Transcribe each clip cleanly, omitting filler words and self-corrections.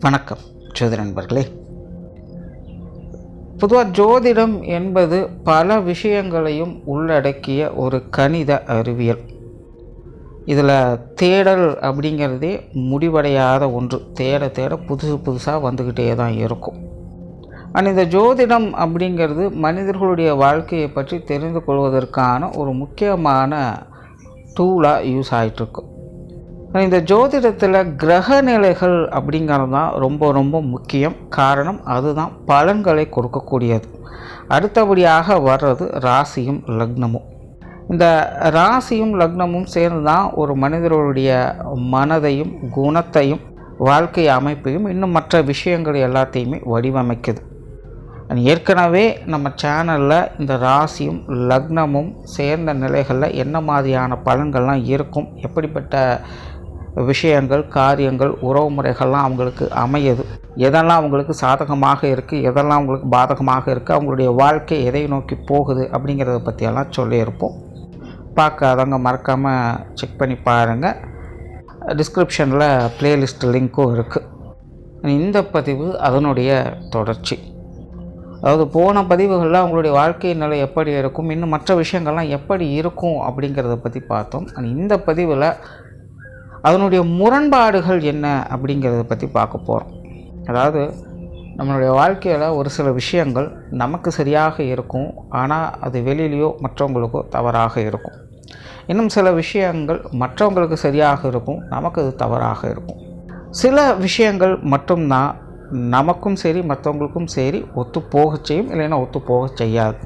வணக்கம் ஜோதிட நண்பர்களே. பொதுவாக ஜோதிடம் என்பது பல விஷயங்களையும் உள்ளடக்கிய ஒரு கணித அறிவியல். இதில் தேடல் அப்படிங்கிறதே முடிவடையாத ஒன்று. தேட தேட புதுசாக வந்துக்கிட்டே தான் இருக்கும். ஆனால் இந்த ஜோதிடம் அப்படிங்கிறது மனிதர்களுடைய வாழ்க்கையை பற்றி தெரிந்து கொள்வதற்கான ஒரு முக்கியமான டூலாக யூஸ் ஆகிட்டுருக்கும். இந்த ஜோதிடத்தில் கிரக நிலைகள் அப்படிங்கிறது தான் ரொம்ப முக்கியம். காரணம் அதுதான் பலன்களை கொடுக்கக்கூடியது. அடுத்தபடியாக வர்றது ராசியும் லக்னமும். இந்த ராசியும் லக்னமும் சேர்ந்து தான் ஒரு மனிதர்களுடைய மனதையும் குணத்தையும் வாழ்க்கை அமைப்பையும் இன்னும் மற்ற விஷயங்கள் எல்லாத்தையுமே வடிவமைக்குது. ஏற்கனவே நம்ம சேனலில் இந்த ராசியும் லக்னமும் சேர்ந்த நிலைகளில் என்ன மாதிரியான பலன்கள்லாம் இருக்கும், எப்படிப்பட்ட விஷயங்கள் காரியங்கள் உறவு முறைகள்லாம் அவங்களுக்கு அமையுது, எதெல்லாம் அவங்களுக்கு சாதகமாக இருக்குது, எதெல்லாம் அவங்களுக்கு பாதகமாக இருக்குது, அவங்களுடைய வாழ்க்கை எதை நோக்கி போகுது அப்படிங்கிறத பற்றியெல்லாம் சொல்லியிருப்போம். பார்க்காதவங்க மறக்காமல் செக் பண்ணி பாருங்கள். டிஸ்கிரிப்ஷனில் ப்ளேலிஸ்ட் லிங்க்கும் இருக்குது. இந்த பதிவு அதனுடைய தொடர்ச்சி. அதாவது போன பதிவுகளில் அவங்களுடைய வாழ்க்கை நிலை எப்படி இருக்கும், இன்னும் மற்ற விஷயங்கள்லாம் எப்படி இருக்கும் அப்படிங்கிறத பற்றி பார்த்தோம். இந்த பதிவில் அதனுடைய முரண்பாடுகள் என்ன அப்படிங்கிறத பற்றி பார்க்க போகிறோம். அதாவது நம்மளுடைய வாழ்க்கையில் ஒரு சில விஷயங்கள் நமக்கு சரியாக இருக்கும், ஆனால் அது வெளியிலையோ மற்றவங்களுக்கோ தவறாக இருக்கும். இன்னும் சில விஷயங்கள் மற்றவங்களுக்கு சரியாக இருக்கும், நமக்கு அது தவறாக இருக்கும். சில விஷயங்கள் மட்டும்தான் நமக்கும் சரி மற்றவங்களுக்கும் சரி ஒத்து போக செய்யும், இல்லைன்னா ஒத்து போக செய்யாது.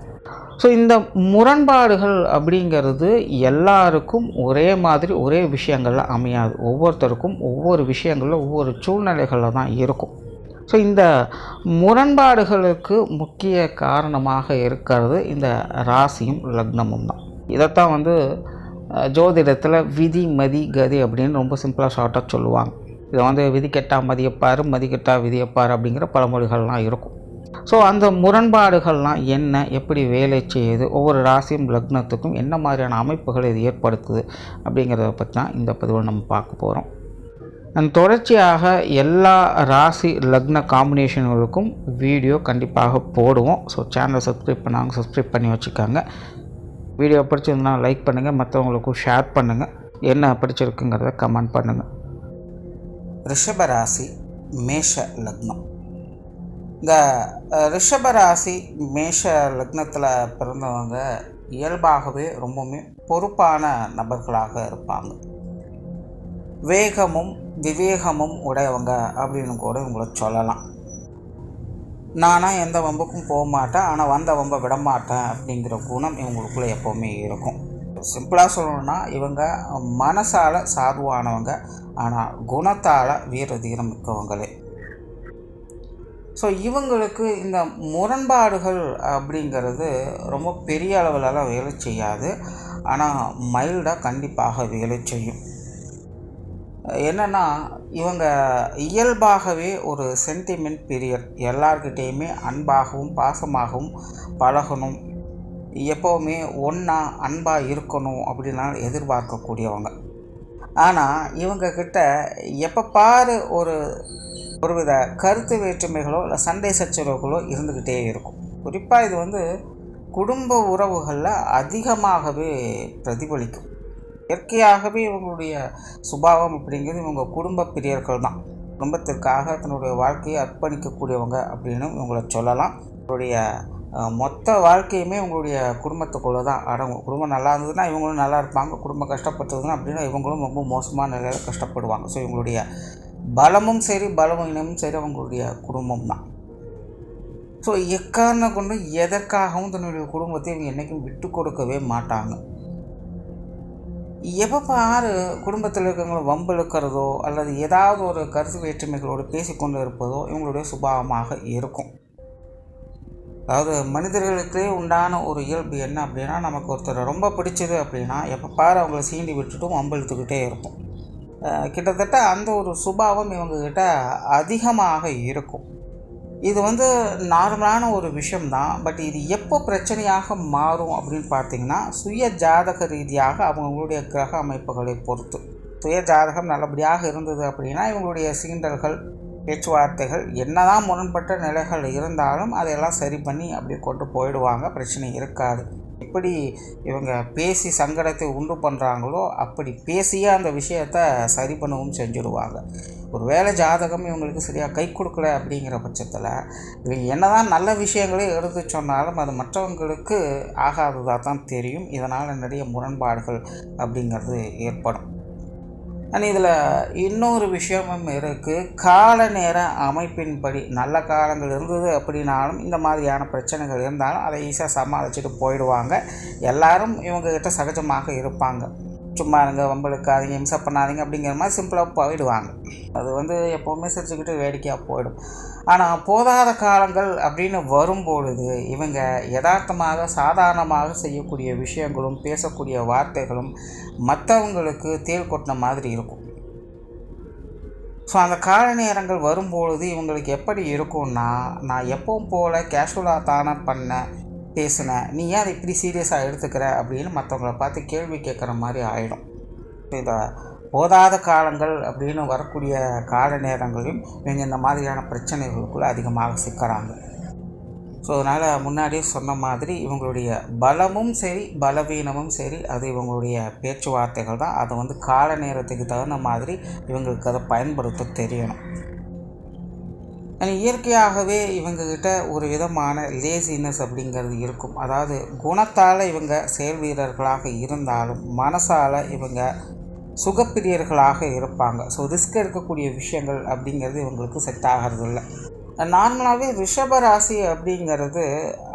ஸோ இந்த முரண்பாடுகள் அப்படிங்கிறது எல்லாருக்கும் ஒரே மாதிரி ஒரே விஷயங்களில் அமையாது. ஒவ்வொருத்தருக்கும் ஒவ்வொரு விஷயங்களில் ஒவ்வொரு சூழ்நிலைகளில் தான் இருக்கும். ஸோ இந்த முரண்பாடுகளுக்கு முக்கிய காரணமாக இருக்கிறது இந்த ராசியும் லக்னமும் தான். இதைத்தான் ஜோதிடத்தில் விதி மதி கதி அப்படின்னு ரொம்ப சிம்பிளாக ஷார்ட்டாக சொல்லுவாங்க. இதை விதி கெட்டால் மதியப்பார், மதி கெட்டால் விதியப்பார் அப்படிங்கிற பழமொழிகள்லாம் இருக்கும். ஸோ அந்த முரண்பாடுகள்லாம் என்ன, எப்படி வேலை செய்யுது, ஒவ்வொரு ராசியும் லக்னத்துக்கும் என்ன மாதிரியான அமைப்புகளை இது ஏற்படுத்துது அப்படிங்கிறத பற்றி தான் இந்த பதிவில் நம்ம பார்க்க போகிறோம். தொடர்ச்சியாக எல்லா ராசி லக்ன காம்பினேஷன்களுக்கும் வீடியோ கண்டிப்பாக போடுவோம். ஸோ சேனலை சப்ஸ்கிரைப் பண்ணாங்க, சப்ஸ்கிரைப் பண்ணி வச்சுக்காங்க. வீடியோ பிடிச்சிருந்தா லைக் பண்ணுங்கள், மற்றவங்களுக்கும் ஷேர் பண்ணுங்கள், என்ன பிடிச்சிருக்குங்கிறத கமெண்ட் பண்ணுங்கள். ரிஷபராசி மேஷ லக்னம். இந்த ரிஷபராசி மேஷ லக்னத்தில் பிறந்தவங்க இயல்பாகவே ரொம்பவுமே பொறுப்பான நபர்களாக இருப்பாங்க. வேகமும் விவேகமும் உடையவங்க அப்படின்னு கூட இவங்களை சொல்லலாம். நானாக எந்த வம்புக்கும் போக மாட்டேன், ஆனால் வந்த வம்பை விடமாட்டேன் அப்படிங்கிற குணம் இவங்களுக்குள்ளே எப்போவுமே இருக்கும். சிம்பிளாக சொல்லணுன்னா இவங்க மனசால் சாதுவானவங்க, ஆனால் குணத்தால் வீர தீரம் மிக்கவங்களே. ஸோ இவங்களுக்கு இந்த முரண்பாடுகள் அப்படிங்கிறது ரொம்ப பெரிய அளவிலலாம் வேலை செய்யாது, ஆனால் மைல்டாக கண்டிப்பாக வேலை செய்யும். என்னென்னா இவங்க இயல்பாகவே ஒரு சென்டிமெண்ட் பீரியட், எல்லார்கிட்டேயுமே அன்பாகவும் பாசமாகவும் பழகணும், எப்போவுமே ஒன்றா அன்பாக இருக்கணும் அப்படின்னாலும் எதிர்பார்க்கக்கூடியவங்க. ஆனால் இவங்கக்கிட்ட எப்போ பாரு ஒருவித கருத்து வேற்றுமைகளோ இல்லை சண்டை சச்சரவுகளோ இருந்துக்கிட்டே இருக்கும். குறிப்பாக இது குடும்ப உறவுகளில் அதிகமாகவே பிரதிபலிக்கும். இயற்கையாகவே இவங்களுடைய சுபாவம் அப்படிங்கிறது இவங்க குடும்ப பிரியர்கள் தான். குடும்பத்திற்காக தன்னுடைய வாழ்க்கையை அர்ப்பணிக்கக்கூடியவங்க அப்படின்னு இவங்களை சொல்லலாம். இவங்களுடைய மொத்த வாழ்க்கையுமே இவங்களுடைய குடும்பத்துக்குள்ளே தான் அடங்கும். குடும்பம் நல்லா இருந்ததுன்னா இவங்களும் நல்லா இருப்பாங்க, குடும்பம் கஷ்டப்பட்டதுன்னா அப்படின்னா இவங்களும் ரொம்ப மோசமான நிலையில் கஷ்டப்படுவாங்க. ஸோ இவங்களுடைய பலமும் சரி பலவீனமும் சரி அவங்களுடைய குடும்பம் தான். ஸோ எக்காரணம் கொண்டு எதற்காகவும் தன்னுடைய குடும்பத்தை இவங்க என்றைக்கும் விட்டு கொடுக்கவே மாட்டாங்க. எப்போ பாரு குடும்பத்தில் இருக்கிறவங்கள வம்பு இழுக்கிறதோ அல்லது ஏதாவது ஒரு கருத்து வேற்றுமைகளோடு பேசிக்கொண்டு இருப்பதோ இவங்களுடைய சுபாவமாக இருக்கும். அதாவது மனிதர்களுக்கே உண்டான ஒரு இயல்பு என்ன அப்படின்னா, நமக்கு ஒருத்தர் ரொம்ப பிடிச்சது அப்படின்னா எப்போ பாரு அவங்கள சீண்டி விட்டுட்டும் வம்பு இழுத்துக்கிட்டே இருக்கும். கிட்டத்தட்ட அந்த ஒரு சுபாவம் இவங்கக்கிட்ட அதிகமாக இருக்கும். இது நார்மலான ஒரு விஷயம்தான். பட் இது எப்போ பிரச்சனையாக மாறும் அப்படின்னு பார்த்திங்கன்னா, சுய ஜாதக ரீதியாக அவங்களுடைய கிரக அமைப்புகளை பொறுத்து. சுய ஜாதகம் நல்லபடியாக இருந்தது அப்படின்னா இவங்களுடைய சீண்டல்கள் பேச்சுவார்த்தைகள் என்னதான் முரண்பட்ட நிலைகள் இருந்தாலும் அதையெல்லாம் சரி பண்ணி அப்படி கொண்டு போயிடுவாங்க, பிரச்சனை இருக்காது. எப்படி இவங்க பேசி சங்கடத்தை உண்டு பண்ணுறாங்களோ அப்படி பேசியே அந்த விஷயத்தை சரி பண்ணவும் செஞ்சுடுவாங்க. ஒரு வேளை ஜாதகம் இவங்களுக்கு சரியாக கை கொடுக்கல அப்படிங்கிற பட்சத்தில் இவங்க என்னதான் நல்ல விஷயங்களே எடுத்து சொன்னாலும் அது மற்றவங்களுக்கு ஆகாததாக தான் தெரியும். இதனால் நிறைய முரண்பாடுகள் அப்படிங்கிறது ஏற்படும். ஆனால் இதில் இன்னொரு விஷயமும் இருக்குது. கால நேர அமைப்பின்படி நல்ல காலங்கள் இருந்தது அப்படின்னாலும் இந்த மாதிரியான பிரச்சனைகள் இருந்தாலும் அதை ஈஸியாக சமாளிச்சுட்டு போயிடுவாங்க. எல்லாரும் இவங்ககிட்ட சகஜமாக இருப்பாங்க. சும்மா இருங்க, வம்பளுக்காதீங்க, இம்சை பண்ணாதீங்க அப்படிங்கிற மாதிரி சிம்பிளாக போயிடுவாங்க. அது எப்போவுமே சிரிச்சுக்கிட்டு வேடிக்கையாக போயிடும். ஆனால் போதாத காலங்கள் அப்படின்னு வரும்பொழுது இவங்க யதார்த்தமாக சாதாரணமாக செய்யக்கூடிய விஷயங்களும் பேசக்கூடிய வார்த்தைகளும் மற்றவங்களுக்கு தேள் கொட்டின மாதிரி இருக்கும். ஸோ அந்த கால நேரங்கள் வரும்பொழுது இவங்களுக்கு எப்படி இருக்கும்னா, நான் எப்பவும் போல் கேஷுவலாக தானே பண்ணேன், பேசினேன், நீ ஏன் அதை இப்படி சீரியஸாக எடுத்துக்கிற அப்படின்னு மற்றவங்கள பார்த்து கேள்வி கேட்குற மாதிரி ஆகிடும். இந்த போதாத காலங்கள் அப்படின்னு வரக்கூடிய கால நேரங்களையும் இவங்க இந்த மாதிரியான பிரச்சனைகளுக்குள்ளே அதிகமாக சிக்கிறாங்க. ஸோ அதனால் முன்னாடியே சொன்ன மாதிரி இவங்களுடைய பலமும் சரி பலவீனமும் சரி அது இவங்களுடைய பேச்சுவார்த்தைகள் தான். அதை கால நேரத்துக்கு தகுந்த மாதிரி இவங்களுக்கு அதை பயன்படுத்த தெரியணும். இயற்கையாகவே இவங்கக்கிட்ட ஒரு விதமான லேசினஸ் அப்படிங்கிறது இருக்கும். அதாவது குணத்தால் இவங்க செயல் வீரர்களாக இருந்தாலும் மனசால் இவங்க சுகப்பிரியர்களாக இருப்பாங்க. ஸோ ரிஸ்க் எடுக்கக்கூடிய விஷயங்கள் அப்படிங்கிறது இவங்களுக்கு செட் ஆகிறதில்ல. நார்மலாகவே ரிஷப ராசி அப்படிங்கிறது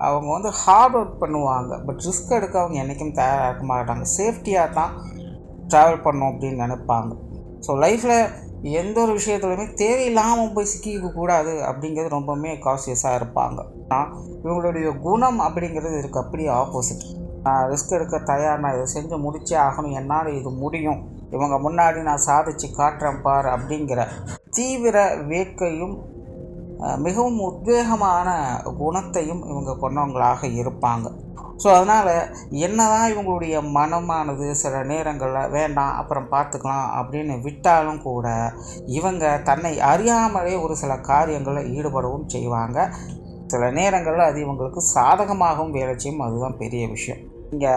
அவங்க ஹார்ட் ஒர்க் பண்ணுவாங்க, பட் ரிஸ்க் எடுக்க அவங்க என்றைக்கும் தயாராக இருக்க மாட்டாங்க. சேஃப்டியாக தான் ட்ராவல் பண்ணணும் அப்படின்னு நினைப்பாங்க. ஸோ லைஃப்பில் எந்த ஒரு விஷயத்துலையுமே தேவையில்லாமல் போய் சிக்கிக்கக்கூடாது அப்படிங்கிறது ரொம்பவுமே கான்சியஸாக இருப்பாங்க. ஆனால் இவங்களுடைய குணம் அப்படிங்கிறது இதுக்கு அப்படியே ஆப்போசிட். நான் ரிஸ்க் எடுக்க தயார், நான் இதை செஞ்சு முடிச்சே ஆகணும், என்னால் இது முடியும், இவங்க முன்னாடி நான் சாதிச்சு காட்டுறேன் பார் அப்படிங்கிற தீவிர வேட்கையும் மிகவும் உத்வேகமான குணத்தையும் இவங்க கொண்டவங்களாக இருப்பாங்க. ஸோ அதனால் என்ன தான் இவங்களுடைய மனமானது சில நேரங்களில் வேண்டாம் அப்புறம் பார்த்துக்கலாம் அப்படின்னு விட்டாலும் கூட இவங்க தன்னை அறியாமலே ஒரு சில காரியங்களில் ஈடுபடவும் செய்வாங்க. சில நேரங்களில் அது இவங்களுக்கு சாதகமாகவும் வேலை செய்யும். அதுதான் பெரிய விஷயம். இங்கே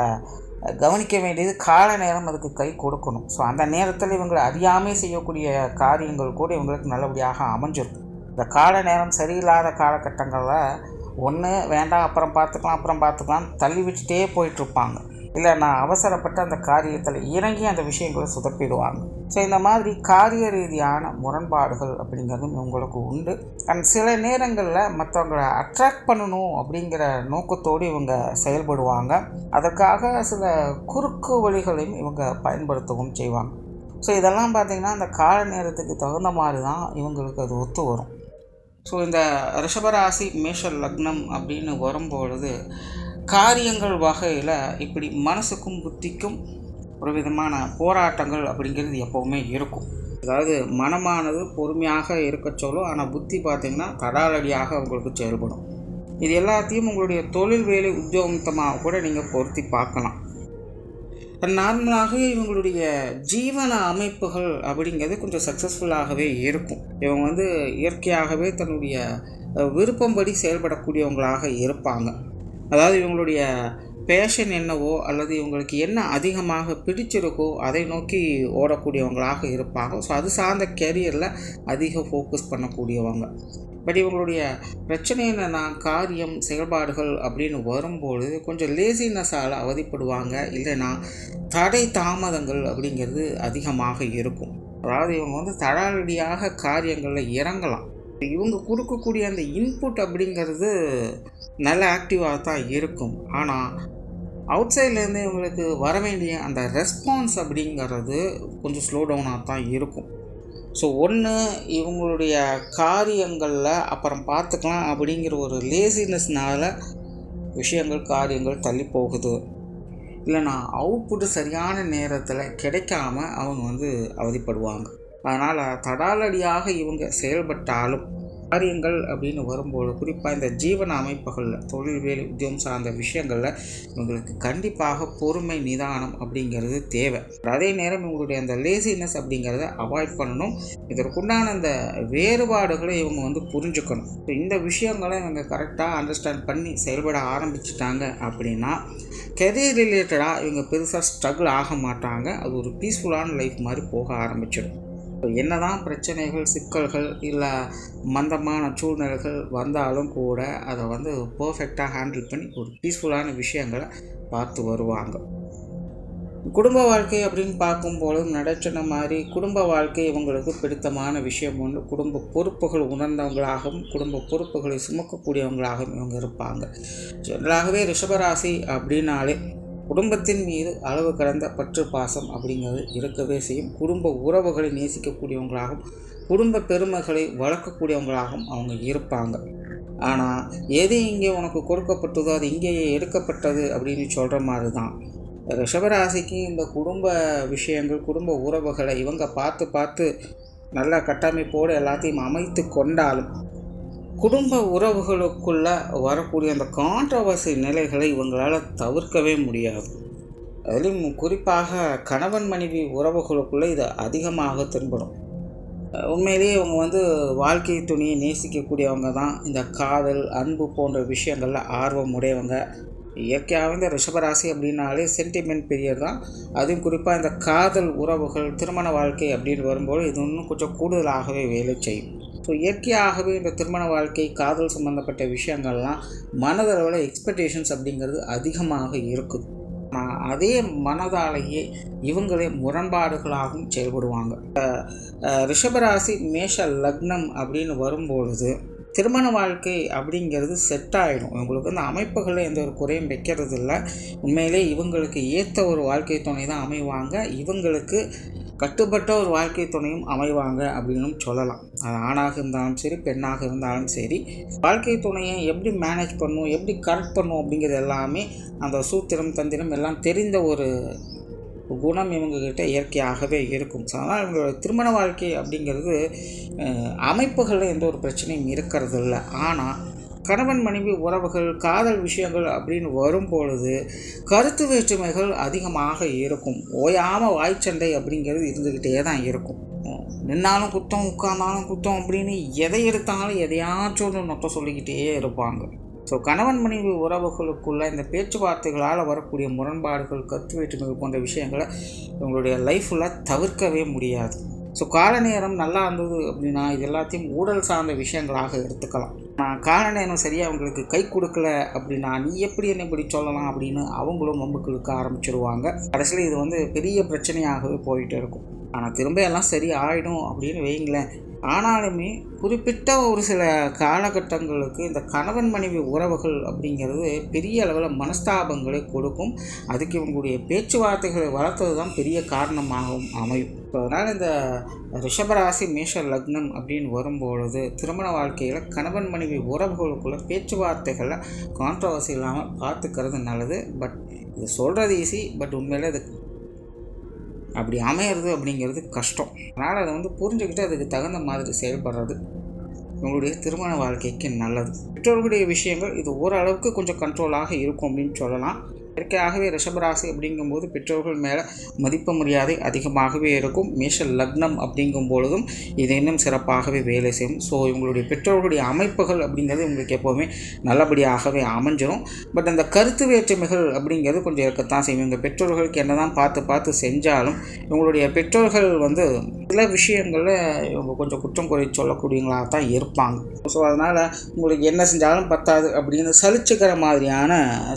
கவனிக்க வேண்டியது கால நேரம் அதுக்கு கை கொடுக்கணும். ஸோ அந்த நேரத்தில் இவங்களை அறியாமல் செய்யக்கூடிய காரியங்கள் கூட இவங்களுக்கு நல்லபடியாக அமைஞ்சிருக்கும். இந்த கால நேரம் சரியில்லாத காலகட்டங்களில் ஒன்று வேண்டாம் அப்புறம் பார்த்துக்கலாம் தள்ளி விட்டுட்டே போயிட்டுருப்பாங்க. இல்லை நான் அவசரப்பட்டு அந்த காரியத்தில் இறங்கி அந்த விஷயங்களை சுதப்பிடுவாங்க. ஸோ இந்த மாதிரி காரிய ரீதியான முரண்பாடுகள் அப்படிங்கிறதும் இவங்களுக்கு உண்டு. அண்ட் சில நேரங்களில் மற்றவங்களை அட்ராக்ட் பண்ணணும் அப்படிங்கிற நோக்கத்தோடு இவங்க செயல்படுவாங்க. அதற்காக சில குறுக்கு வழிகளையும் இவங்க பயன்படுத்தவும் செய்வாங்க. ஸோ இதெல்லாம் பார்த்திங்கன்னா அந்த கால நேரத்துக்கு தகுந்த மாதிரி தான் இவங்களுக்கு அது ஒத்து வரும். ஸோ இந்த ரிஷபராசி மேஷ லக்னம் அப்படின்னு வரும்பொழுது காரியங்கள் வகையில் இப்படி மனசுக்கும் புத்திக்கும் ஒரு விதமான போராட்டங்கள் அப்படிங்கிறது எப்போவுமே இருக்கும். அதாவது மனமானது பொறுமையாக இருக்க சொல்லும், ஆனால் புத்தி பார்த்திங்கன்னா தடாலடியாக உங்களுக்கு செயல்படும். இது எல்லாத்தையும் உங்களுடைய தொழில் வேலை உத்தியோகமாக கூட நீங்கள் பொருத்தி பார்க்கலாம். நார்மலாக இவங்களுடைய ஜீவன அமைப்புகள் அப்படிங்கிறது கொஞ்சம் சக்ஸஸ்ஃபுல்லாகவே இருக்கும். இவங்க இயற்கையாகவே தன்னுடைய விருப்பம்படி செயல்படக்கூடியவங்களாக இருப்பாங்க. அதாவது இவங்களுடைய பேஷன் என்னவோ அல்லது இவங்களுக்கு என்ன அதிகமாக பிடிச்சிருக்கோ அதை நோக்கி ஓடக்கூடியவங்களாக இருப்பாங்க. ஸோ அது சார்ந்த கேரியரில் அதிக ஃபோக்கஸ் பண்ணக்கூடியவங்க. பட் இவங்களுடைய பிரச்சனை என்னென்னா காரியம் செயல்பாடுகள் அப்படின்னு வரும்போது கொஞ்சம் லேசினஸால் அவதிப்படுவாங்க. இல்லைன்னா தடை தாமதங்கள் அப்படிங்கிறது அதிகமாக இருக்கும். அதாவது இவங்க தடாலடியாக காரியங்களில் இறங்கலாம். இவங்க கொடுக்கக்கூடிய அந்த இன்புட் அப்படிங்கிறது நல்ல ஆக்டிவாக தான் இருக்கும். ஆனால் அவுட் சைட்லேருந்து இவங்களுக்கு வர வேண்டிய அந்த ரெஸ்பான்ஸ் அப்படிங்கிறது கொஞ்சம் ஸ்லோ டவுனாக தான் இருக்கும். ஸோ ஒன்று இவங்களுடைய காரியங்களில் அப்புறம் பார்த்துக்கலாம் அப்படிங்கிற ஒரு லேசினஸ்னால் காரியங்கள் தள்ளி போகுது. இல்லைனா அவுட்புட்டு சரியான நேரத்தில் கிடைக்காம அவங்க அவதிப்படுவாங்க. அதனால் தடாலடியாக இவங்க செயல்பட்டாலும் காரியங்கள் அப்படின்னு வரும்போது குறிப்பாக இந்த ஜீவன அமைப்புகளில் தொழில் வேலை உத்தியோகம் சார்ந்த விஷயங்களில் இவங்களுக்கு கண்டிப்பாக பொறுமை நிதானம் அப்படிங்கிறது தேவை. அதே நேரம் இவங்களுடைய அந்த லேசினஸ் அப்படிங்கிறத அவாய்ட் பண்ணணும். இதற்குண்டான அந்த வேறுபாடுகளை இவங்க புரிஞ்சுக்கணும். இந்த விஷயங்களை இவங்க கரெக்டாக அண்டர்ஸ்டாண்ட் பண்ணி செயல்பட ஆரம்பிச்சிட்டாங்க அப்படின்னா கெரியர் ரிலேட்டடாக இவங்க பெருசாக ஸ்ட்ரகிள் ஆக மாட்டாங்க. அது ஒரு பீஸ்ஃபுல்லான லைஃப் மாதிரி போக ஆரம்பிச்சிடும். என்னதான் பிரச்சனைகள் சிக்கல்கள் இல்லை மந்தமான சூழ்நிலைகள் வந்தாலும் கூட அதை பர்ஃபெக்டாக ஹேண்டில் பண்ணி ஒரு பீஸ்ஃபுல்லான விஷயங்களை பார்த்து வருவாங்க. குடும்ப வாழ்க்கை அப்படின்னு பார்க்கும்போது நடச்சின மாதிரி குடும்ப வாழ்க்கை இவங்களுக்கு பிடித்தமான விஷயம் ஒன்று. குடும்ப பொறுப்புகள் உணர்ந்தவங்களாகவும் குடும்ப பொறுப்புகளை சுமக்கக்கூடியவங்களாகவும் இவங்க இருப்பாங்க. ஜெனரலாகவே ரிஷபராசி அப்படின்னாலே குடும்பத்தின் மீது அளவு கடந்த பற்று பாசம் அப்படிங்கிறது இருக்கவே செய்யும். குடும்ப உறவுகளை நேசிக்கக்கூடியவங்களாகவும் குடும்ப பெருமைகளை வளர்க்கக்கூடியவங்களாகவும் அவங்க இருப்பாங்க. ஆனால் எது இங்கே உனக்கு கொடுக்கப்பட்டதோ அது இங்கேயே எடுக்கப்பட்டது அப்படின்னு சொல்கிற மாதிரி தான் ரிஷபராசிக்கு இந்த குடும்ப விஷயங்கள் குடும்ப உறவுகளை இவங்க பார்த்து பார்த்து நல்ல கட்டமைப்போடு எல்லாத்தையும் அமைத்து கொண்டாலும் குடும்ப உறவுகளுக்குள்ளே வரக்கூடிய அந்த கான்ட்ரவர்சி நிலைகளை இவங்களால் தவிர்க்கவே முடியாது. அதுலேயும் குறிப்பாக கணவன் மனைவி உறவுகளுக்குள்ளே இது அதிகமாக தென்படும். உண்மையிலேயே இவங்க வாழ்க்கை துணியை நேசிக்கக்கூடியவங்க தான். இந்த காதல் அன்பு போன்ற விஷயங்களில் ஆர்வம் உடையவங்க. இயற்கையாக இந்த ரிஷபராசி அப்படின்னாலே சென்டிமெண்ட் பீரியட் தான். அதுவும் குறிப்பாக இந்த காதல் உறவுகள் திருமண வாழ்க்கை அப்படின்னு வரும்போது இது இன்னும் கொஞ்சம் கூடுதலாகவே வேலை செய்யும். ஸோ இயற்கையாகவே இந்த திருமண வாழ்க்கை காதல் சம்மந்தப்பட்ட விஷயங்கள்லாம் மனதளவில் எக்ஸ்பெக்டேஷன்ஸ் அப்படிங்கிறது அதிகமாக இருக்குது. ஆனால் அதே மனதாலேயே இவங்களே முரண்பாடுகளாகவும் செயல்படுவாங்க. ரிஷபராசி மேஷ லக்னம் அப்படின்னு வரும்பொழுது திருமண வாழ்க்கை அப்படிங்கிறது செட் ஆகிடும். இவங்களுக்கு அந்த அமைப்புகளில் எந்த ஒரு குறையும் வைக்கிறது இல்லை. உண்மையிலே இவங்களுக்கு ஏற்ற ஒரு வாழ்க்கை துணை தான் அமைவாங்க. இவங்களுக்கு கட்டுப்பட்ட ஒரு வாழ்க்கை துணையும் அமைவாங்க அப்படின்னு சொல்லலாம். அது ஆணாக இருந்தாலும் சரி பெண்ணாக இருந்தாலும் சரி வாழ்க்கை துணையை எப்படி மேனேஜ் பண்ணணும் எப்படி கரெக்ட் பண்ணணும் அப்படிங்கிறது எல்லாமே அந்த சூத்திரம் தந்திரம் எல்லாம் தெரிந்த ஒரு குணம் இவங்கக்கிட்ட இயற்கையாகவே இருக்கும். ஸோ அதனால் இவங்களோட திருமண வாழ்க்கை அப்படிங்கிறது அமைப்புகளில் எந்த ஒரு பிரச்சனையும் இருக்கிறது இல்லை. ஆனால் கணவன் மனைவி உறவுகள் காதல் விஷயங்கள் அப்படின்னு வரும்பொழுது கருத்து வேற்றுமைகள் அதிகமாக இருக்கும். ஓயாமல் வாய்ச்சண்டை அப்படிங்கிறது இருந்துக்கிட்டே தான் இருக்கும். நின்னாலும் குத்தம் உட்கார்ந்தாலும் குத்தம் அப்படின்னு எதை எடுத்தாலும் எதையாச்சும் ஒன்று நொட்ட சொல்லிக்கிட்டே இருப்பாங்க. ஸோ கணவன் மனைவி உறவுகளுக்குள்ள இந்த பேச்சுவார்த்தைகளால் வரக்கூடிய முரண்பாடுகள் கருத்து வேற்றுமைகள் போன்ற விஷயங்களை இவங்களுடைய லைஃப்பில் தவிர்க்கவே முடியாது. ஸோ கால நேரம் நல்லா இருந்தது அப்படின்னா இது எல்லாத்தையும் ஊழல் சார்ந்த விஷயங்களாக எடுத்துக்கலாம். கால நேரம் சரியாக அவங்களுக்கு கை கொடுக்கல அப்படின்னா நீ எப்படி என்னை இப்படி சொல்லலாம் அப்படின்னு அவங்களும் வம்புக்களுக்கு ஆரம்பிச்சிடுவாங்க. கடைசியில் இது பெரிய பிரச்சனையாகவே போயிட்டு இருக்கும். ஆனால் திரும்ப எல்லாம் சரி ஆகிடும் அப்படின்னு வைங்களேன். ஆனாலுமே குறிப்பிட்ட ஒரு சில காலகட்டங்களுக்கு இந்த கணவன் மனைவி உறவுகள் அப்படிங்கிறது பெரிய அளவில் மனஸ்தாபங்களை கொடுக்கும். அதுக்கு இவங்களுடைய பேச்சுவார்த்தைகளை வளர்த்தது தான் பெரிய காரணமாகவும் அமையும். ஸோ அதனால் இந்த ரிஷபராசி மேஷ லக்னம் அப்படின்னு வரும்பொழுது திருமண வாழ்க்கையில் கணவன் மனைவி உறவுகளுக்குள்ள பேச்சுவார்த்தைகளை கான்ட்ரவர்சி இல்லாமல் பார்த்துக்கிறது நல்லது. பட் இது சொல்கிறது ஈஸி, பட் உண்மையில் இது அப்படி அமையிறது அப்படிங்கிறது கஷ்டம். அதனால் அதை புரிஞ்சுக்கிட்டு அதுக்கு தகுந்த மாதிரி செயல்படுறது உங்களுடைய திருமண வாழ்க்கைக்கு நல்லது. பெற்றோர்களுடைய விஷயங்கள் இது ஓரளவுக்கு கொஞ்சம் கண்ட்ரோலாக இருக்கும் அப்படின்னு சொல்லலாம். இயற்கையாகவே ரிஷபராசி அப்படிங்கும்போது பெற்றோர்கள் மேலே மதிப்பு மரியாதை அதிகமாகவே இருக்கும். மேஷ லக்னம் அப்படிங்கும் பொழுதும் இது இன்னும் சிறப்பாகவே வேலை செய்யும். ஸோ இவங்களுடைய பெற்றோர்களுடைய அமைப்புகள் அப்படிங்கிறது உங்களுக்கு எப்போவுமே நல்லபடியாகவே அமைஞ்சிடும். பட் அந்த கருத்து வேற்றுமைகள் அப்படிங்கிறது கொஞ்சம் இருக்கத்தான் செய்யும். இவங்க பெற்றோர்களுக்கு என்ன தான் பார்த்து செஞ்சாலும் இவங்களுடைய பெற்றோர்கள் சில விஷயங்களில் இவங்க கொஞ்சம் குற்றம் குறை சொல்லக்கூடியவங்களாக தான் இருப்பாங்க. ஸோ அதனால் உங்களுக்கு என்ன செஞ்சாலும் பத்தாது அப்படின்னு சலிச்சுக்கிற மாதிரியான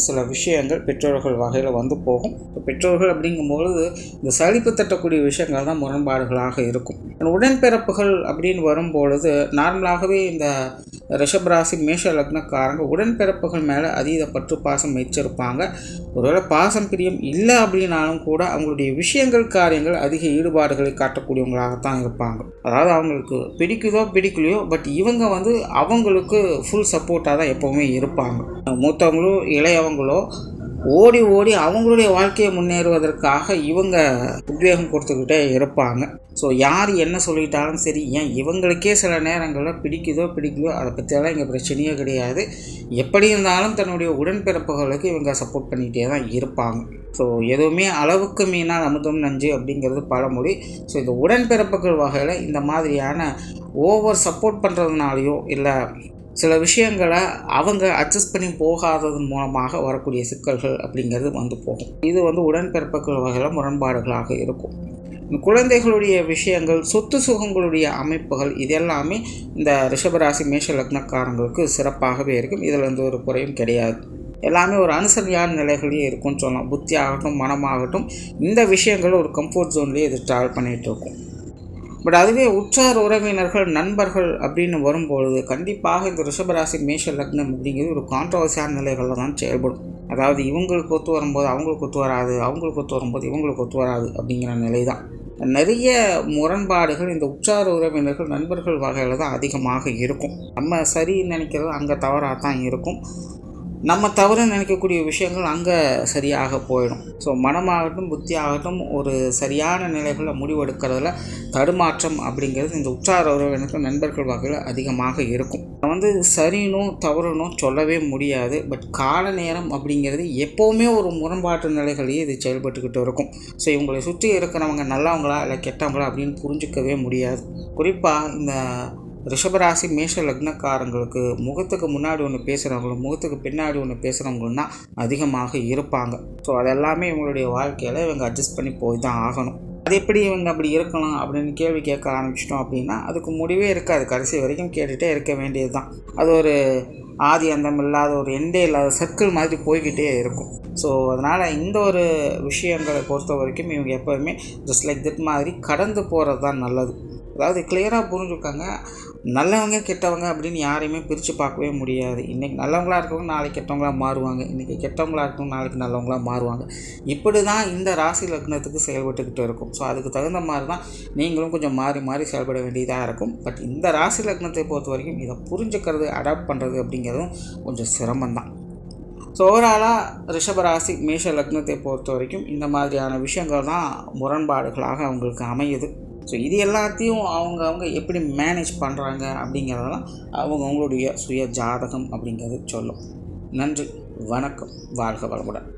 சில விஷயங்கள் பெற்றோர்கள் வகையில் போகும். பெற்றோர்கள் அப்படிங்கும்பொழுது இந்த சலிப்பு தட்டக்கூடிய விஷயங்கள் தான் முரண்பாடுகளாக இருக்கும். உடன்பிறப்புகள் அப்படின்னு வரும்பொழுது நார்மலாகவே இந்த ரிஷபராசி மேஷ லக்னக்காரங்க உடன்பிறப்புகள் மேலே அதீத பற்று பாசம் வச்சிருப்பாங்க. ஒருவேளை பாசம் பிரியம் இல்லை அப்படின்னாலும் கூட அவங்களுடைய விஷயங்கள் காரியங்கள் அதிக ஈடுபாடுகளை காட்டக்கூடியவங்களாகத்தான் இருப்பாங்க. அதாவது அவங்களுக்கு பிடிக்குதோ பிடிக்கலையோ பட் இவங்க அவங்களுக்கு ஃபுல் சப்போர்ட்டாக தான் எப்போவுமே இருப்பாங்க. மூத்தவங்களோ இளையவங்களோ ஓடி ஓடி அவங்களுடைய வாழ்க்கையை முன்னேறுவதற்காக இவங்க உத்வேகம் கொடுத்துக்கிட்டே இருப்பாங்க. ஸோ யார் என்ன சொல்லிட்டாலும் சரி, ஏன் இவங்களுக்கே சில நேரங்களில் பிடிக்கலையோ அதை பற்றியெல்லாம் இங்கே பிரச்சனையே கிடையாது. எப்படி இருந்தாலும் தன்னுடைய உடன்பிறப்புகளுக்கு இவங்க சப்போர்ட் பண்ணிகிட்டே தான் இருப்பாங்க. ஸோ எதுவுமே அளவுக்கு மீனால் அமுதம் நஞ்சு அப்படிங்கிறது பழமொழி. ஸோ இந்த உடன்பிறப்புகள் வகையில் இந்த மாதிரியான ஓவர் சப்போர்ட் பண்ணுறதுனாலையோ இல்லை சில விஷயங்களை அவங்க அட்ஜஸ்ட் பண்ணி போகாததன் மூலமாக வரக்கூடிய சிக்கல்கள் அப்படிங்கிறது வந்து போகும். இது உடன்பிறப்புகள் வகையில் முரண்பாடுகளாக இருக்கும். குழந்தைகளுடைய விஷயங்கள், சொத்து சுகங்களுடைய அமைப்புகள், இதெல்லாமே இந்த ரிஷபராசி மேஷ லக்னக்காரங்களுக்கு சிறப்பாகவே இருக்கும். இதில் எந்த ஒரு குறையும் கிடையாது. எல்லாமே ஒரு அனுசரியான நிலைகளே இருக்கும்னு சொல்லலாம். புத்தி ஆகட்டும், மனமாகட்டும், இந்த விஷயங்கள் ஒரு கம்ஃபர்ட் ஜோன்லேயே இது ட்ராவல் பண்ணிகிட்டு இருக்கும். பட் அதுவே உற்றார் உறவினர்கள், நண்பர்கள் அப்படின்னு வரும்பொழுது கண்டிப்பாக இந்த ரிஷபராசி மேஷ லக்னம் அப்படிங்கிறது ஒரு கான்ட்ரவர்சியான நிலைகளில் தான் செயல்படும். அதாவது இவங்களுக்கு ஒத்து வரும்போது அவங்களுக்கு ஒத்து வராது, அவங்களுக்கு ஒத்து வரும்போது இவங்களுக்கு ஒத்து வராது அப்படிங்கிற நிலை தான். நிறைய முரண்பாடுகள் இந்த உற்றார் உறவினர்கள், நண்பர்கள் வகையில் தான் அதிகமாக இருக்கும். நம்ம சரின்னு நினைக்கிறது அங்கே தவறாக தான் இருக்கும். நம்ம தவறு நினைக்கக்கூடிய விஷயங்கள் அங்கே சரியாக போயிடும். ஸோ மனமாகட்டும், புத்தி ஆகட்டும், ஒரு சரியான நிலைகளில் முடிவெடுக்கிறதுல தடுமாற்றம் அப்படிங்கிறது இந்த உற்றார் உறவினர்கள், நண்பர்கள் வகையில் அதிகமாக இருக்கும். சரினும் தவறுனும் சொல்லவே முடியாது. பட் கால நேரம் அப்படிங்கிறது எப்போவுமே ஒரு முரண்பாட்டு நிலைகளையே இது செயல்பட்டுக்கிட்டு இருக்கும். ஸோ இவங்களை சுற்றி இருக்கிறவங்க நல்லவங்களா இல்லை கெட்டவங்களா அப்படின்னு புரிஞ்சிக்கவே முடியாது. குறிப்பாக இந்த ரிஷபராசி மேஷ லக்னக்காரங்களுக்கு முகத்துக்கு முன்னாடி ஒன்று பேசுகிறவங்களும் முகத்துக்கு பின்னாடி ஒன்று பேசுகிறவங்களும் தான் அதிகமாக இருப்பாங்க. ஸோ அதெல்லாமே இவங்களுடைய வாழ்க்கையில் இவங்க அட்ஜஸ்ட் பண்ணி போய் தான் ஆகணும். அது எப்படி இவங்க அப்படி இருக்கலாம் அப்படின்னு கேள்வி கேட்க ஆரம்பிச்சிட்டோம் அப்படின்னா அதுக்கு முடிவே இருக்காது. கடைசி வரைக்கும் கேட்டுகிட்டே இருக்க வேண்டியது தான். அது ஒரு ஆதி அந்தம் இல்லாத, ஒரு எண்டே இல்லாத சர்க்கிள் மாதிரி போய்கிட்டே இருக்கும். ஸோ அதனால் இந்த ஒரு விஷயங்களை பொறுத்த வரைக்கும் இவங்க எப்போவுமே ஜஸ்ட் லைக் தட் மாதிரி கடந்து போகிறது தான் நல்லது. அதாவது கிளியராக புரிஞ்சுக்காங்க, நல்லவங்க கெட்டவங்க அப்படின்னு யாரையுமே பிரித்து பார்க்கவே முடியாது. இன்றைக்கி நல்லவங்களாக இருக்கவங்க நாளைக்கு கெட்டவங்களாக மாறுவாங்க, இன்றைக்கி கெட்டவங்களாக இருக்கவங்க நாளைக்கு நல்லவங்களாக மாறுவாங்க. இப்படி தான் இந்த ராசி லக்னத்துக்கு செயல்பட்டுக்கிட்டு இருக்கும். ஸோ அதுக்கு தகுந்த மாதிரி தான் நீங்களும் கொஞ்சம் மாறி மாறி செயல்பட வேண்டியதாக இருக்கும். பட் இந்த ராசி லக்னத்தை பொறுத்த வரைக்கும் இதை புரிஞ்சுக்கிறது, அடாப்ட் பண்ணுறது அப்படிங்கிறதும் கொஞ்சம் சிரமம்தான். ஸோ ஓவராலாக ரிஷபராசி மேஷ லக்னத்தை பொறுத்த வரைக்கும் இந்த மாதிரியான விஷயங்கள் தான் முரண்பாடுகளாக அவங்களுக்கு அமையுது. ஸோ இது எல்லாத்தையும் அவங்க எப்படி மேனேஜ் பண்ணுறாங்க அப்படிங்கிறதெல்லாம் அவங்களுடைய சுய ஜாதகம் அப்படிங்கிறது சொல்லும். நன்றி, வணக்கம், வாழ்க வளமுடன்.